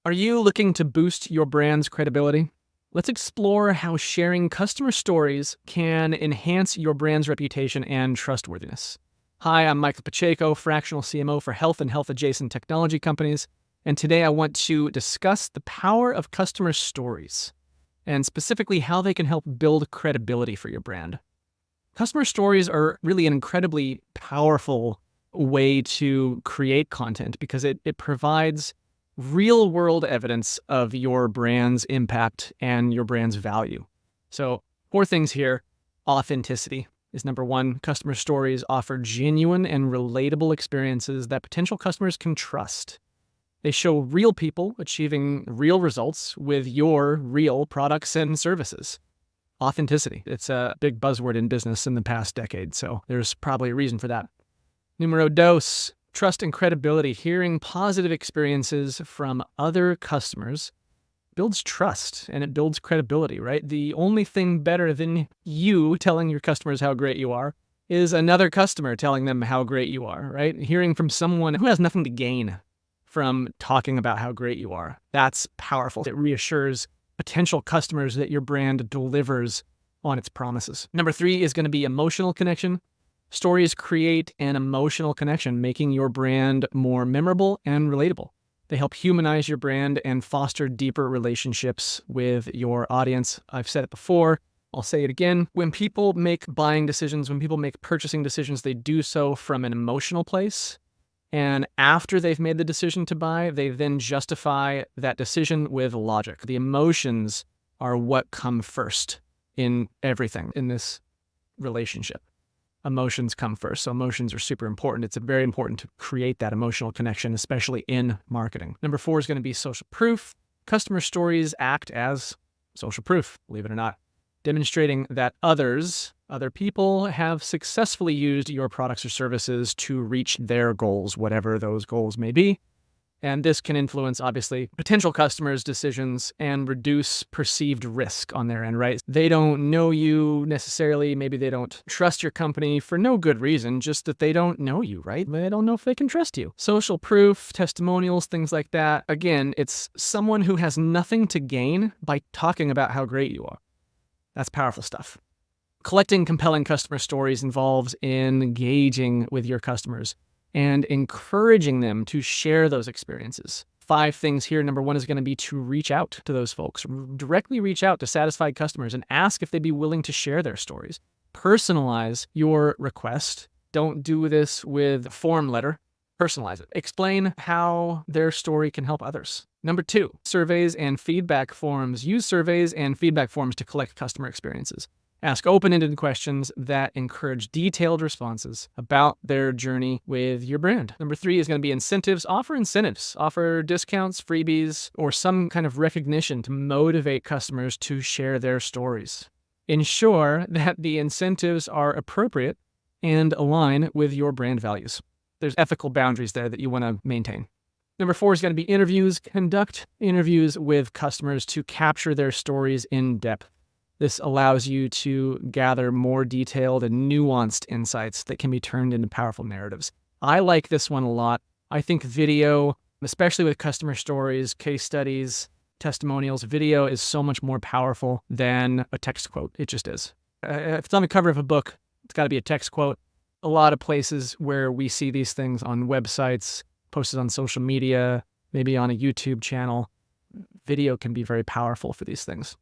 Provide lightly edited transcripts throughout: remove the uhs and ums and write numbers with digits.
Are you looking to boost your brand's credibility? Let's explore how sharing customer stories can enhance your brand's reputation and trustworthiness. Hi, I'm Michael Pacheco, Fractional CMO for health and health adjacent technology companies. And today I want to discuss the power of customer stories and specifically how they can help build credibility for your brand. Customer stories are really an incredibly powerful way to create content because it provides real world evidence of your brand's impact and your brand's value. So, four things here. Authenticity is number one. Customer stories offer genuine and relatable experiences that potential customers can trust. They show real people achieving real results with your real products and services. Authenticity. It's a big buzzword in business in the past decade, so there's probably a reason for that. Numero dos, trust and credibility. Hearing positive experiences from other customers builds trust and it builds credibility, right? The only thing better than you telling your customers how great you are is another customer telling them how great you are, right? Hearing from someone who has nothing to gain from talking about how great you are. That's powerful. It reassures potential customers that your brand delivers on its promises. Number three is going to be emotional connection. Stories create an emotional connection, making your brand more memorable and relatable. They help humanize your brand and foster deeper relationships with your audience. I've said it before, I'll say it again. When people make buying decisions, when people make purchasing decisions, they do so from an emotional place. And after they've made the decision to buy, they then justify that decision with logic. The emotions are what come first in everything in this relationship. Emotions come first. So emotions are super important. It's very important to create that emotional connection, especially in marketing. Number four is going to be social proof. Customer stories act as social proof, believe it or not, demonstrating that other people have successfully used your products or services to reach their goals, whatever those goals may be. And this can influence, obviously, potential customers' decisions and reduce perceived risk on their end, right? They don't know you necessarily. Maybe they don't trust your company for no good reason, just that they don't know you, right? They don't know if they can trust you. Social proof, testimonials, things like that. Again, it's someone who has nothing to gain by talking about how great you are. That's powerful stuff. Collecting compelling customer stories involves engaging with your customers and encouraging them to share those experiences. Five things here. Number one is going to be to reach out to those folks, directly reach out to satisfied customers and ask if they'd be willing to share their stories. Personalize your request. Don't do this with a form letter. Personalize it. Explain how their story can help others. Number two, surveys and feedback forms. Use surveys and feedback forms to collect customer experiences. Ask open-ended questions that encourage detailed responses about their journey with your brand. Number three is going to be incentives. Offer incentives. Offer discounts, freebies, or some kind of recognition to motivate customers to share their stories. Ensure that the incentives are appropriate and align with your brand values. There's ethical boundaries there that you want to maintain. Number four is going to be interviews. Conduct interviews with customers to capture their stories in depth. This allows you to gather more detailed and nuanced insights that can be turned into powerful narratives. I like this one a lot. I think video, especially with customer stories, case studies, testimonials, video is so much more powerful than a text quote. It just is. If it's on the cover of a book, it's got to be a text quote. A lot of places where we see these things on websites, posted on social media, maybe on a YouTube channel, video can be very powerful for these things.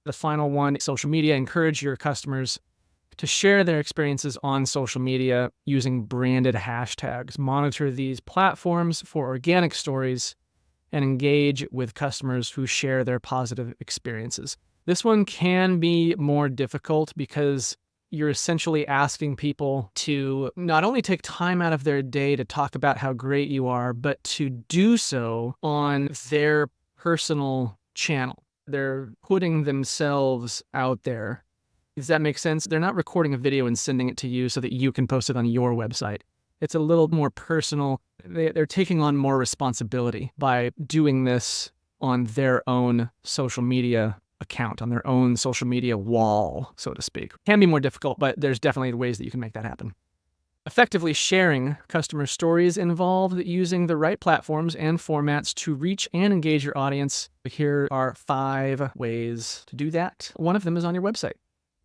The final one, social media. Encourage your customers to share their experiences on social media using branded hashtags. Monitor these platforms for organic stories and engage with customers who share their positive experiences. This one can be more difficult because you're essentially asking people to not only take time out of their day to talk about how great you are, but to do so on their personal channel. They're putting themselves out there. Does that make sense? They're not recording a video and sending it to you so that you can post it on your website. It's a little more personal. They're taking on more responsibility by doing this on their own social media account, on their own social media wall, so to speak. It can be more difficult, but there's definitely ways that you can make that happen. Effectively sharing customer stories involve using the right platforms and formats to reach and engage your audience. Here are 5 ways to do that. One of them is on your website.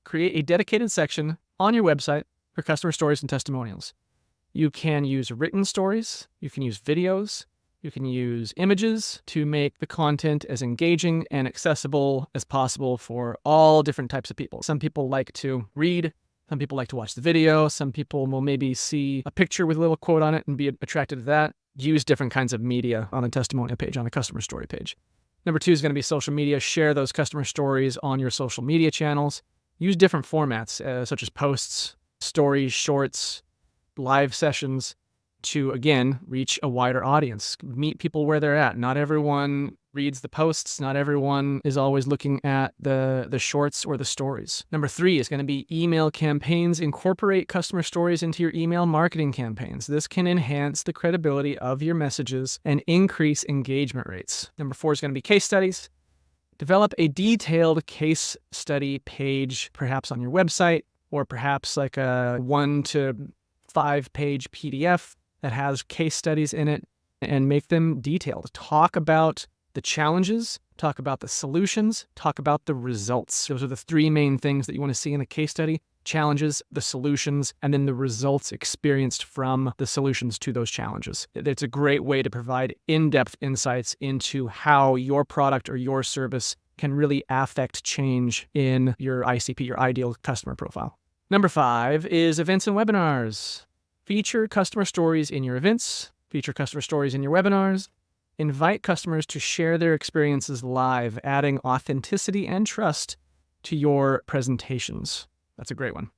Create a dedicated section on your website for customer stories and testimonials. You can use written stories, you can use videos, you can use images to make the content as engaging and accessible as possible for all different types of people. Some people like to read, some people like to watch the video, some people will maybe see a picture with a little quote on it and be attracted to that. Use different kinds of media on a testimonial page, on a customer story page. Number 2 is going to be social media. Share those customer stories on your social media channels. Use different formats such as posts, stories, shorts, live sessions to, again, reach a wider audience. Meet people where they're at. Not everyone reads the posts. Not everyone is always looking at the shorts or the stories. Number 3 is going to be email campaigns. Incorporate customer stories into your email marketing campaigns. This can enhance the credibility of your messages and increase engagement rates. Number 4 is going to be case studies. Develop a detailed case study page, perhaps on your website, or perhaps like a 1 to 5 page PDF that has case studies in it, and make them detailed. Talk about the challenges, talk about the solutions, talk about the results. Those are the 3 main things that you want to see in a case study: challenges, the solutions, and then the results experienced from the solutions to those challenges. It's a great way to provide in-depth insights into how your product or your service can really affect change in your ICP, your ideal customer profile. Number 5 is events and webinars. Feature customer stories in your events, feature customer stories in your webinars. Invite customers to share their experiences live, adding authenticity and trust to your presentations. That's a great one.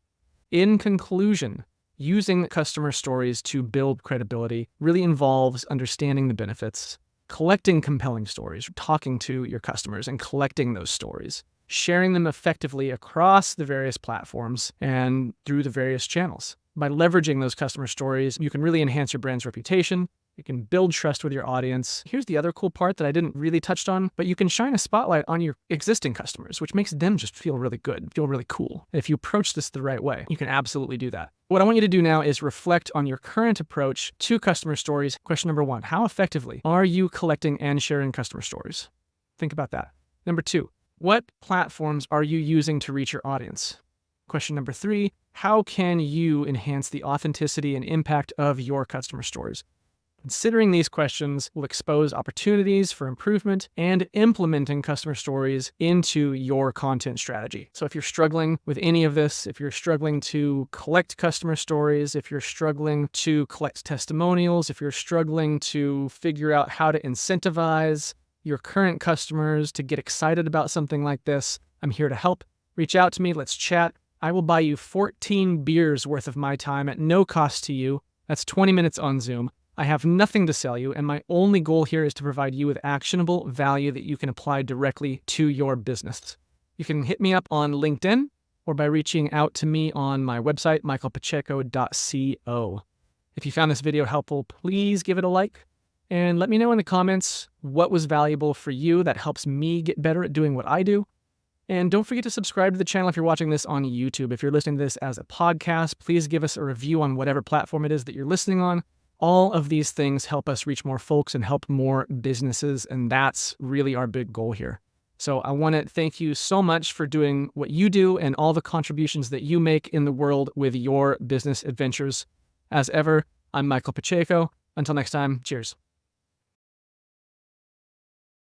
In conclusion, using customer stories to build credibility really involves understanding the benefits, collecting compelling stories, talking to your customers and collecting those stories, sharing them effectively across the various platforms and through the various channels. By leveraging those customer stories, you can really enhance your brand's reputation. You can build trust with your audience. Here's the other cool part that I didn't really touch on, but you can shine a spotlight on your existing customers, which makes them just feel really good, feel really cool. If you approach this the right way, you can absolutely do that. What I want you to do now is reflect on your current approach to customer stories. Question number 1, how effectively are you collecting and sharing customer stories? Think about that. Number 2, what platforms are you using to reach your audience? Question number 3, how can you enhance the authenticity and impact of your customer stories? Considering these questions will expose opportunities for improvement and implementing customer stories into your content strategy. So if you're struggling with any of this, if you're struggling to collect customer stories, if you're struggling to collect testimonials, if you're struggling to figure out how to incentivize your current customers to get excited about something like this, I'm here to help. Reach out to me. Let's chat. I will buy you 14 beers worth of my time at no cost to you. That's 20 minutes on Zoom. I have nothing to sell you, and my only goal here is to provide you with actionable value that you can apply directly to your business. You can hit me up on LinkedIn or by reaching out to me on my website, michaelpacheco.co. If you found this video helpful, please give it a like and let me know in the comments what was valuable for you that helps me get better at doing what I do. And don't forget to subscribe to the channel if you're watching this on YouTube. If you're listening to this as a podcast, please give us a review on whatever platform it is that you're listening on. All of these things help us reach more folks and help more businesses, and that's really our big goal here. So I want to thank you so much for doing what you do and all the contributions that you make in the world with your business adventures. As ever, I'm Michael Pacheco. Until next time, cheers.